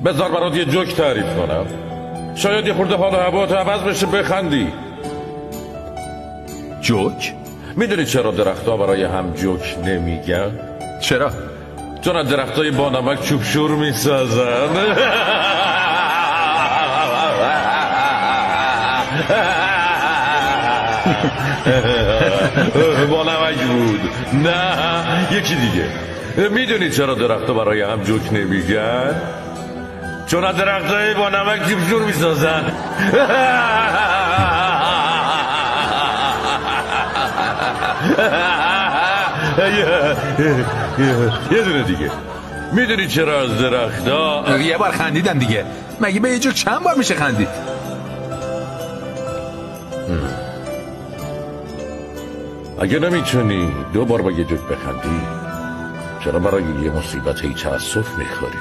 بذار برات یه جوک تعریف کنم، شاید یه خورده حال و هوات عوض بشه بخندی. جوک؟ میدونی چرا درختها برای هم جوک نمیگن؟ چرا؟ چون از درختای با نمک چوب شور میسازن. با نمک بود. نه یکی دیگه. میدونی چرا درختها برای هم جوک نمیگن؟ چون از درختای با نمک چوب شور میسازن. یه دونه دیگه. میدونی چرا از درختها یه بار خندیدم دیگه، مگه به یه جوک چند بار میشه خندید؟ اگه نمیتونی 2 بار با یه جوک بخندی، چرا برای یه مصیبت هی تأسف میخوری؟